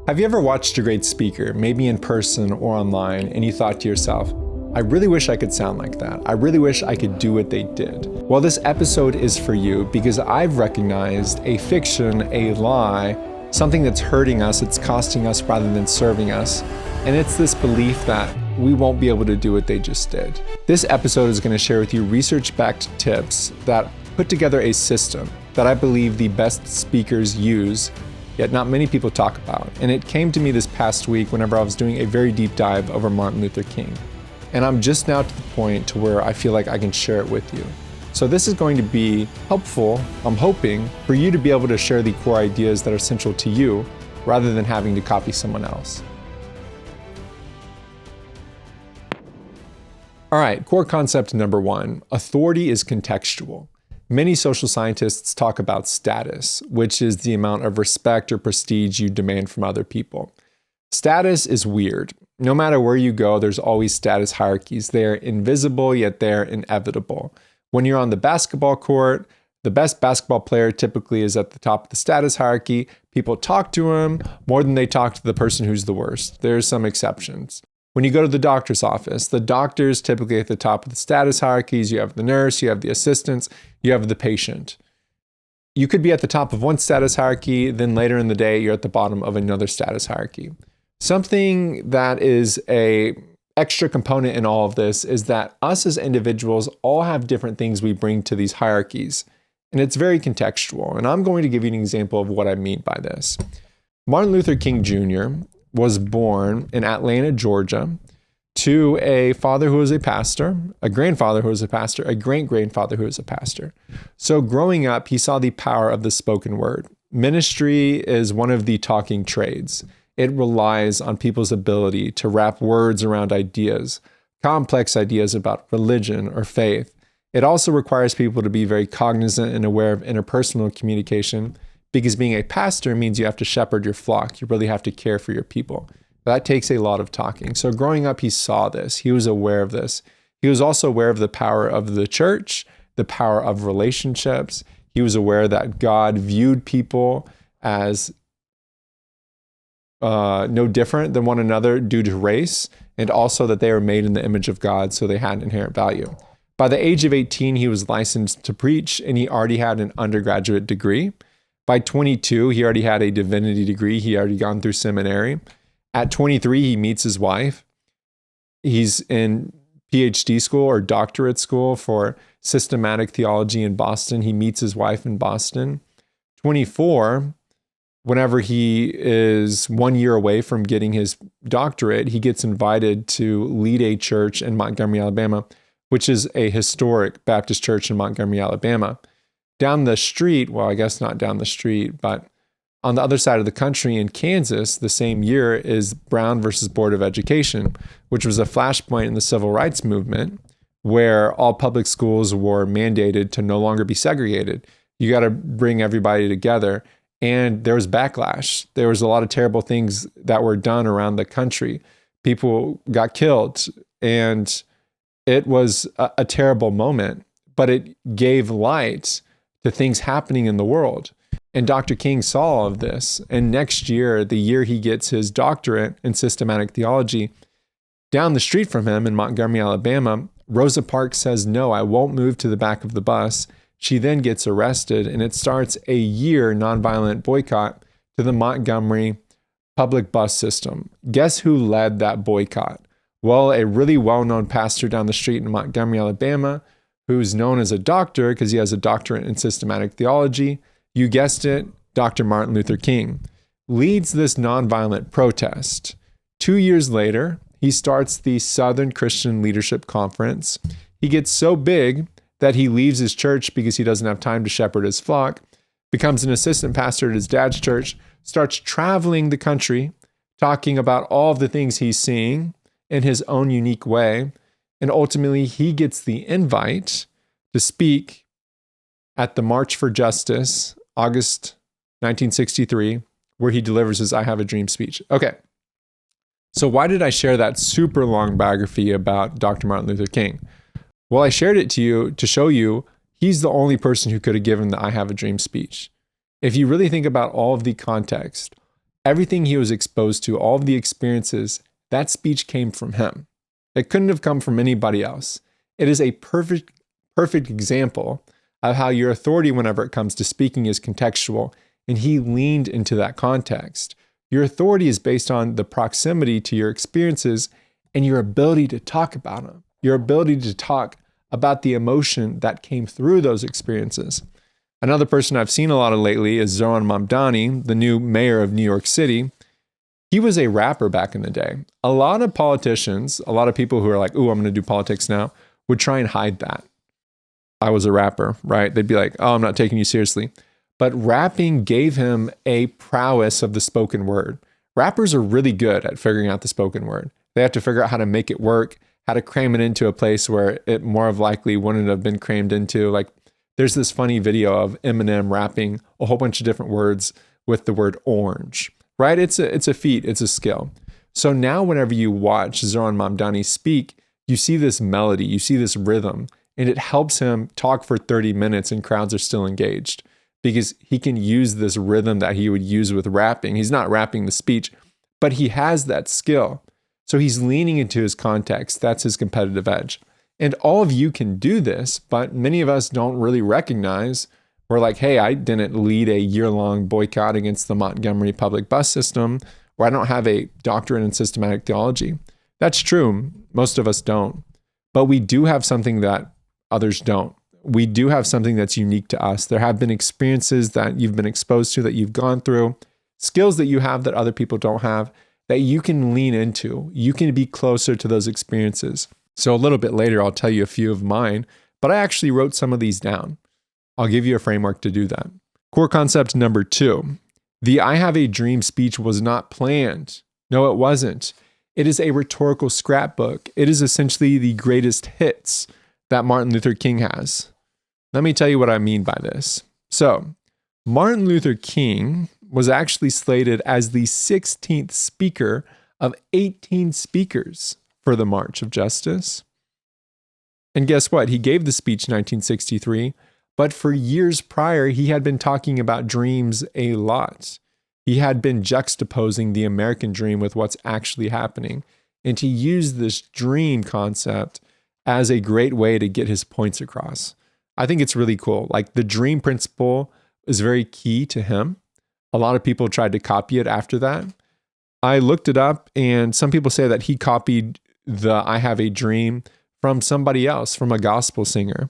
Have you ever watched a great speaker, maybe in person or online, and you thought to yourself, I really wish I could sound like that. I really wish I could do what they did. Well, this episode is for you because I've recognized a fiction, a lie, something that's hurting us, it's costing us rather than serving us. And it's this belief that we won't be able to do what they just did. This episode is going to share with you research-backed tips that put together a system that I believe the best speakers use, yet not many people talk about. And it came to me this past week whenever I was doing a very deep dive over Martin Luther King. And I'm just now to the point to where I feel like I can share it with you. So this is going to be helpful, I'm hoping, for you to be able to share the core ideas that are central to you rather than having to copy someone else. All right, core concept number one, authority is contextual. Many social scientists talk about status, which is the amount of respect or prestige you demand from other people. Status is weird. No matter where you go, there's always status hierarchies. They're invisible, yet they're inevitable. When you're on the basketball court, the best basketball player typically is at the top of the status hierarchy. People talk to him more than they talk to the person who's the worst. There's some exceptions. When you go to the doctor's office, the doctor's typically at the top of the status hierarchies. You have the nurse, you have the assistants, you have the patient. You could be at the top of one status hierarchy, then later in the day, you're at the bottom of another status hierarchy. Something that is a extra component in all of this is that us as individuals all have different things we bring to these hierarchies, and it's very contextual. And I'm going to give you an example of what I mean by this. Martin Luther King Jr. was born in Atlanta, Georgia, to a father who was a pastor, a grandfather who was a pastor, a great-grandfather who was a pastor. So growing up, he saw the power of the spoken word. Ministry is one of the talking trades. It relies on people's ability to wrap words around ideas, complex ideas about religion or faith. It also requires people to be very cognizant and aware of interpersonal communication, because being a pastor means you have to shepherd your flock. You really have to care for your people. That takes a lot of talking. So growing up, he saw this. He was aware of this. He was also aware of the power of the church, the power of relationships. He was aware that God viewed people as no different than one another due to race, and also that they were made in the image of God, so they had inherent value. By the age of 18, he was licensed to preach, and he already had an undergraduate degree. By 22, he already had a divinity degree. He already gone through seminary. At 23, he meets his wife. He's in PhD school or doctorate school for systematic theology in Boston. He meets his wife in Boston. 24, whenever he is 1 year away from getting his doctorate, he gets invited to lead a church in Montgomery, Alabama, which is a historic Baptist church in Montgomery, Alabama. Down the street, well, I guess not down the street, but on the other side of the country in Kansas, the same year is Brown versus Board of Education, which was a flashpoint in the civil rights movement where all public schools were mandated to no longer be segregated. You got to bring everybody together. And there was backlash. There was a lot of terrible things that were done around the country. People got killed, and it was a terrible moment, but it gave light to things happening in the world. And Dr. King saw all of this. And next year, the year he gets his doctorate in systematic theology, down the street from him in Montgomery, Alabama, Rosa Parks says, no, I won't move to the back of the bus. She then gets arrested, and it starts a year nonviolent boycott to the Montgomery public bus system. Guess who led that boycott? Well, a really well-known pastor down the street in Montgomery, Alabama, who's known as a doctor because he has a doctorate in systematic theology. You guessed it, Dr. Martin Luther King leads this nonviolent protest. 2 years later, he starts the Southern Christian Leadership Conference. He gets so big that he leaves his church because he doesn't have time to shepherd his flock, becomes an assistant pastor at his dad's church, starts traveling the country, talking about all of the things he's seeing in his own unique way, and ultimately he gets the invite to speak at the March for Justice, August 1963, where he delivers his I Have a Dream speech. Okay, so why did I share that super long biography about Dr. Martin Luther King? Well, I shared it to you to show you he's the only person who could have given the I Have a Dream speech. If you really think about all of the context, Everything he was exposed to, all of the experiences, that speech came from him. It couldn't have come from anybody else. It is a perfect example of how your authority whenever it comes to speaking is contextual, and he leaned into that context. Your authority is based on the proximity to your experiences and your ability to talk about them, your ability to talk about the emotion that came through those experiences. Another person I've seen a lot of lately is Zohran Mamdani, the new mayor of New York City. He was a rapper back in the day. A lot of politicians, a lot of people who are like, ooh, I'm going to do politics now, would try and hide that. I was a rapper, right? They'd be like, oh, I'm not taking you seriously. But rapping gave him a prowess of the spoken word. Rappers are really good at figuring out the spoken word. They have to figure out how to make it work, how to cram it into a place where it more of likely wouldn't have been crammed into. Like, there's this funny video of Eminem rapping a whole bunch of different words with the word orange, right? It's a feat, it's a skill. So now whenever you watch Zohran Mamdani speak, you see this melody, you see this rhythm, and it helps him talk for 30 minutes and crowds are still engaged because he can use this rhythm that he would use with rapping. He's not rapping the speech, but he has that skill. So he's leaning into his context. That's his competitive edge. And all of you can do this, but many of us don't really recognize. We're like, hey, I didn't lead a year-long boycott against the Montgomery public bus system, or I don't have a doctorate in systematic theology. That's true. Most of us don't. But we do have something that others don't. We do have something that's unique to us. There have been experiences that you've been exposed to, that you've gone through, skills that you have that other people don't have, that you can lean into. You can be closer to those experiences. So a little bit later, I'll tell you a few of mine, but I actually wrote some of these down. I'll give you a framework to do that. Core concept number 2, the I have a dream speech was not planned. No, it wasn't. It is a rhetorical scrapbook. It is essentially the greatest hits that Martin Luther King has. Let me tell you what I mean by this. So, Martin Luther King was actually slated as the 16th speaker of 18 speakers for the March of Justice. And guess what? He gave the speech in 1963, but for years prior, he had been talking about dreams a lot. He had been juxtaposing the American dream with what's actually happening. And he used this dream concept as a great way to get his points across. I think it's really cool. Like, the dream principle is very key to him. A lot of people tried to copy it after that. I looked it up, and some people say that he copied the I have a dream from somebody else, from a gospel singer.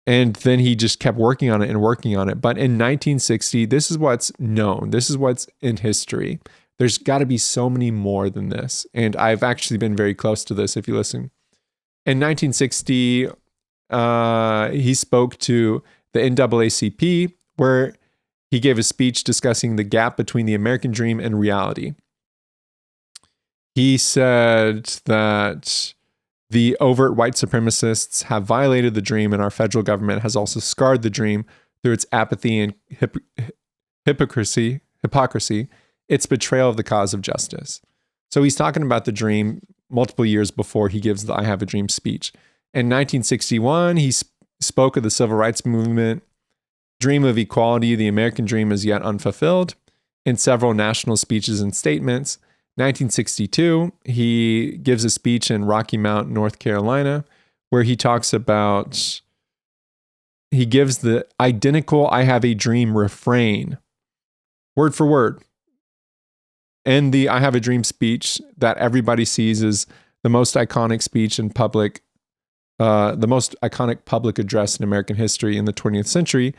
And then he just kept working on it and working on it. But in 1960, this is what's known. This is what's in history. There's got to be so many more than this. And I've actually been very close to this if you listen. In 1960, he spoke to the NAACP, where he gave a speech discussing the gap between the American dream and reality. He said that the overt white supremacists have violated the dream, and our federal government has also scarred the dream through its apathy and hypocrisy, its betrayal of the cause of justice. So he's talking about the dream multiple years before he gives the I Have a Dream speech. In 1961, he spoke of the civil rights movement, dream of equality, the American dream is yet unfulfilled, in several national speeches and statements. 1962, he gives a speech in Rocky Mount, North Carolina, where he talks about, he gives the identical I Have a Dream refrain, word for word. And the I Have a Dream speech that everybody sees is the most iconic speech in public, the most iconic public address in American history in the 20th century.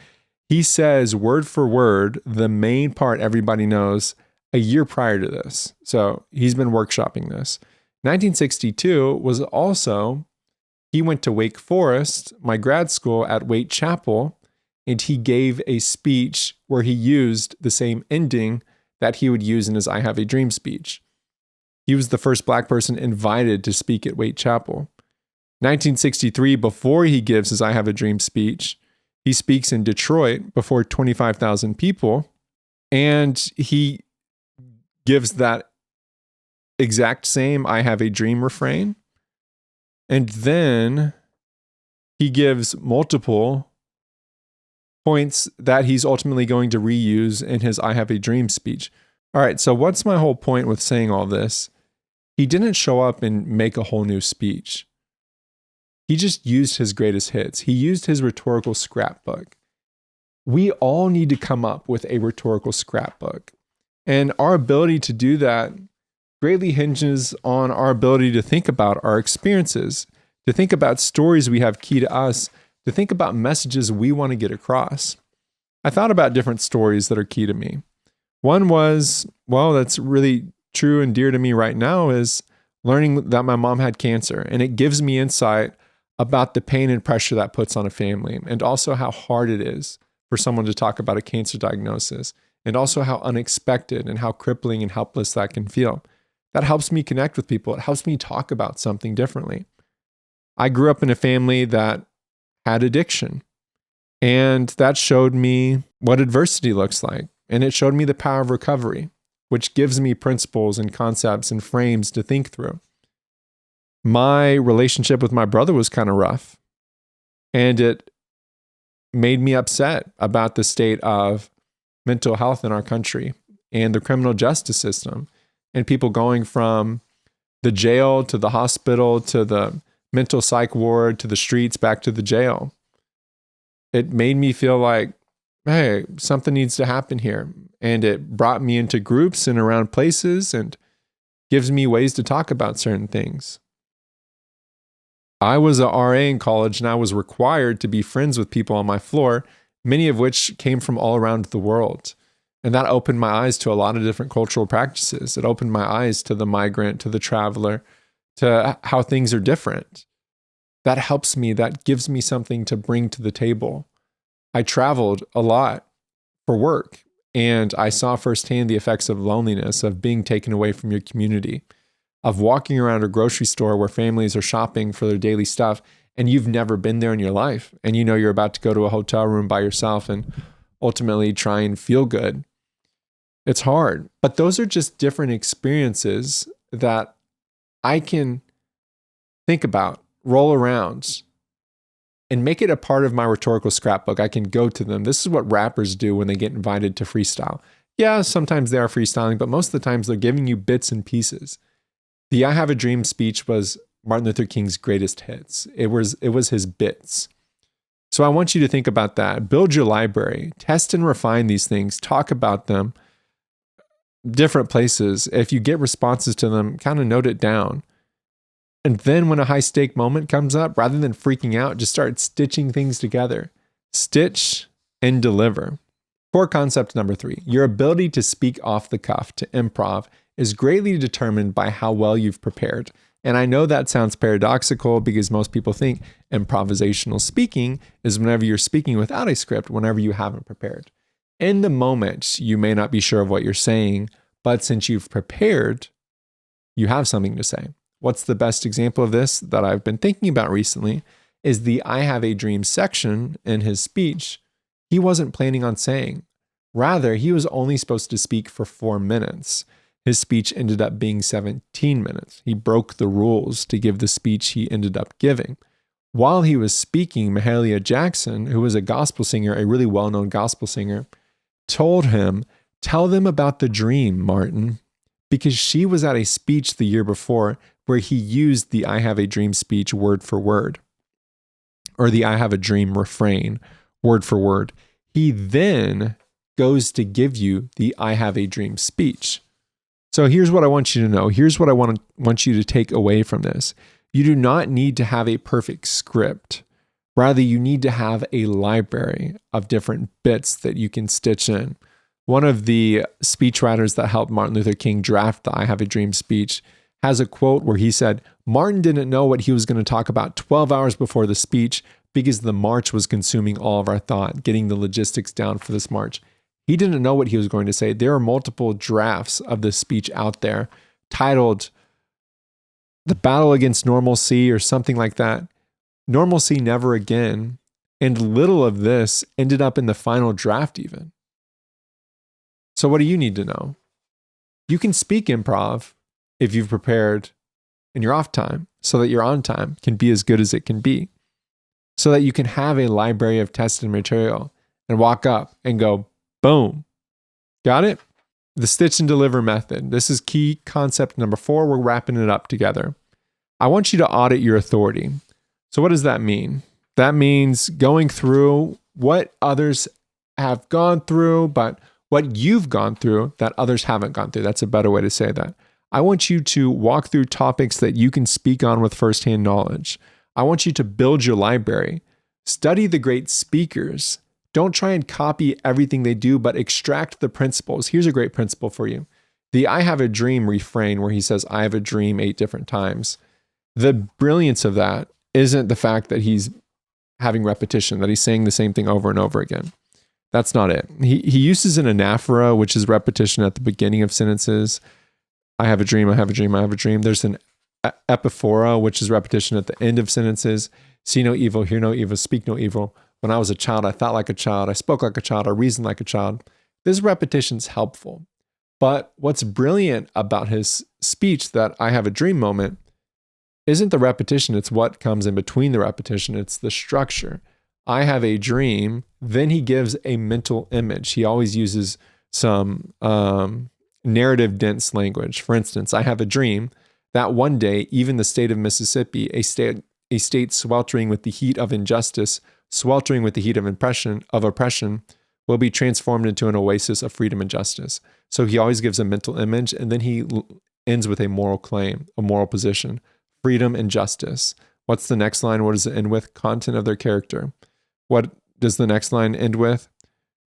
He says word for word the main part everybody knows a year prior to this. So he's been workshopping this. 1962 was also, he went to Wake Forest, my grad school at Waite Chapel, and he gave a speech where he used the same ending that he would use in his I Have a Dream speech. He was the first Black person invited to speak at Waite Chapel. 1963, before he gives his I Have a Dream speech, he speaks in Detroit before 25,000 people, and he gives that exact same I Have a Dream refrain. And then he gives multiple points that he's ultimately going to reuse in his I Have a Dream speech. All right, so what's my whole point with saying all this? He didn't show up and make a whole new speech. He just used his greatest hits. He used his rhetorical scrapbook. We all need to come up with a rhetorical scrapbook. And our ability to do that greatly hinges on our ability to think about our experiences, to think about stories we have key to us, to think about messages we want to get across. I thought about different stories that are key to me. One was, well, that's really true and dear to me right now, is learning that my mom had cancer. And it gives me insight about the pain and pressure that puts on a family, and also how hard it is for someone to talk about a cancer diagnosis, and also how unexpected and how crippling and helpless that can feel. That helps me connect with people. It helps me talk about something differently. I grew up in a family that had addiction, and that showed me what adversity looks like. And it showed me the power of recovery, which gives me principles and concepts and frames to think through. My relationship with my brother was kind of rough, and it made me upset about the state of mental health in our country and the criminal justice system, and people going from the jail to the hospital to the mental psych ward to the streets back to the jail. It made me feel like, hey, something needs to happen here. And it brought me into groups and around places and gives me ways to talk about certain things. I was a RA in college, and I was required to be friends with people on my floor, many of which came from all around the world. And that opened my eyes to a lot of different cultural practices. It opened my eyes to the migrant, to the traveler, to how things are different. That helps me. That gives me something to bring to the table. I traveled a lot for work, and I saw firsthand the effects of loneliness, of being taken away from your community, of walking around a grocery store where families are shopping for their daily stuff, and you've never been there in your life. And you know you're about to go to a hotel room by yourself and ultimately try and feel good. It's hard. But those are just different experiences that I can think about, roll around, and make it a part of my rhetorical scrapbook. I can go to them. This is what rappers do when they get invited to freestyle. Yeah, sometimes they are freestyling, but most of the times they're giving you bits and pieces. The I Have a Dream speech was Martin Luther King's greatest hits. It was his bits. So I want you to think about that. Build your library. Test and refine these things. Talk about them. Different places. If you get responses to them, kind of note it down. And then when a high stake moment comes up, rather than freaking out, just start stitching things together. Stitch and deliver. Core concept number 3, your ability to speak off the cuff, to improv, is greatly determined by how well you've prepared. And I know that sounds paradoxical because most people think improvisational speaking is whenever you're speaking without a script, whenever you haven't prepared. In the moment, you may not be sure of what you're saying, but since you've prepared, you have something to say. What's the best example of this that I've been thinking about recently is the I Have a Dream section in his speech. He wasn't planning on saying. Rather, he was only supposed to speak for 4 minutes. His speech ended up being 17 minutes. He broke the rules to give the speech he ended up giving. While he was speaking, Mahalia Jackson, who was a gospel singer, a really well-known gospel singer, told him, "Tell them about the dream, Martin," because she was at a speech the year before where he used the I Have a Dream speech word for word, or the I Have a Dream refrain word for word. He then goes to give you the I Have a Dream speech. So here's what I want you to know. Here's what I want you to take away from this. You do not need to have a perfect script. Rather, you need to have a library of different bits that you can stitch in. One of the speechwriters that helped Martin Luther King draft the I Have a Dream speech has a quote where he said, Martin didn't know what he was going to talk about 12 hours before the speech because the march was consuming all of our thought, getting the logistics down for this march. He didn't know what he was going to say. There are multiple drafts of this speech out there titled The Battle Against Normalcy or something like that. Normalcy Never Again. And little of this ended up in the final draft even. So what do you need to know? You can speak improv if you've prepared in your off time so that your on time can be as good as it can be. So that you can have a library of tested material and walk up and go, boom. Got it? The stitch and deliver method. This is key concept number 4. We're wrapping it up together. I want you to audit your authority. So what does that mean? That means going through what others have gone through, but what you've gone through that others haven't gone through. That's a better way to say that. I want you to walk through topics that you can speak on with firsthand knowledge. I want you to build your library. Study the great speakers. Don't try and copy everything they do, but extract the principles. Here's a great principle for you. The I have a dream refrain where he says, I have a dream 8 different times. The brilliance of that isn't the fact that he's having repetition, that he's saying the same thing over and over again. That's not it. He uses an anaphora, which is repetition at the beginning of sentences. I have a dream, I have a dream, I have a dream. There's an epiphora, which is repetition at the end of sentences. See no evil, hear no evil, speak no evil. When I was a child, I thought like a child, I spoke like a child, I reasoned like a child. This repetition's helpful. But what's brilliant about his speech, that I have a dream moment, isn't the repetition, it's what comes in between the repetition. It's the structure. I have a dream, then he gives a mental image. He always uses some narrative dense language. For instance, I have a dream that one day, even the state of Mississippi, a state sweltering with the heat of injustice, sweltering with the heat of oppression, will be transformed into an oasis of freedom and justice. So he always gives a mental image, and then he ends with a moral claim, a moral position, freedom and justice. What's the next line? What does it end with? Content of their character. What does the next line end with?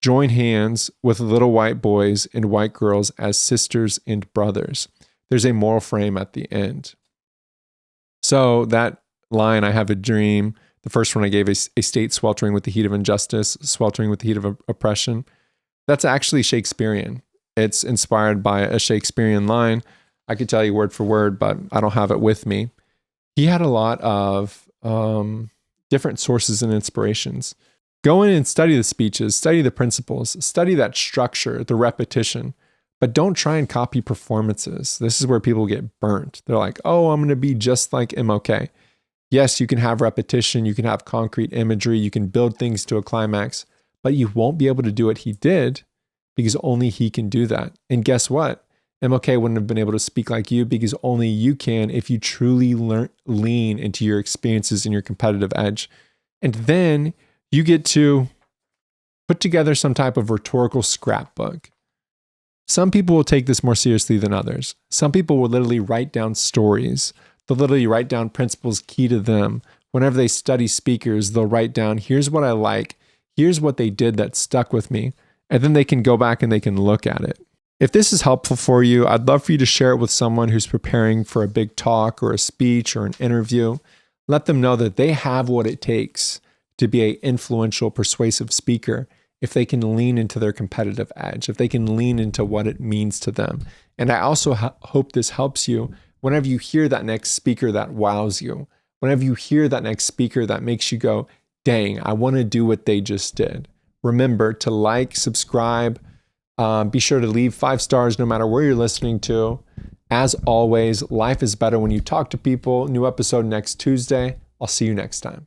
Join hands with little white boys and white girls as sisters and brothers. There's a moral frame at the end. So that line, I have a dream, the first one I gave, a state sweltering with the heat of injustice, sweltering with the heat of oppression. That's actually Shakespearean. It's inspired by a Shakespearean line. I could tell you word for word, but I don't have it with me. He had a lot of different sources and inspirations. Go in and study the speeches, study the principles, study that structure, the repetition, but don't try and copy performances. This is where people get burnt. They're like, oh, I'm going to be just like MLK. Yes, you can have repetition, you can have concrete imagery, you can build things to a climax, but you won't be able to do what he did because only he can do that. And guess what? MLK wouldn't have been able to speak like you because only you can if you truly lean into your experiences and your competitive edge. And then you get to put together some type of rhetorical scrapbook. Some people will take this more seriously than others. Some people will literally write down stories. They'll literally write down principles key to them. Whenever they study speakers, they'll write down, here's what I like. Here's what they did that stuck with me. And then they can go back and they can look at it. If this is helpful for you, I'd love for you to share it with someone who's preparing for a big talk or a speech or an interview. Let them know that they have what it takes to be an influential, persuasive speaker if they can lean into their competitive edge, if they can lean into what it means to them. And I also hope this helps you whenever you hear that next speaker that wows you, whenever you hear that next speaker that makes you go, dang, I want to do what they just did. Remember to like, subscribe, be sure to leave 5 stars no matter where you're listening to. As always, life is better when you talk to people. New episode next Tuesday. I'll see you next time.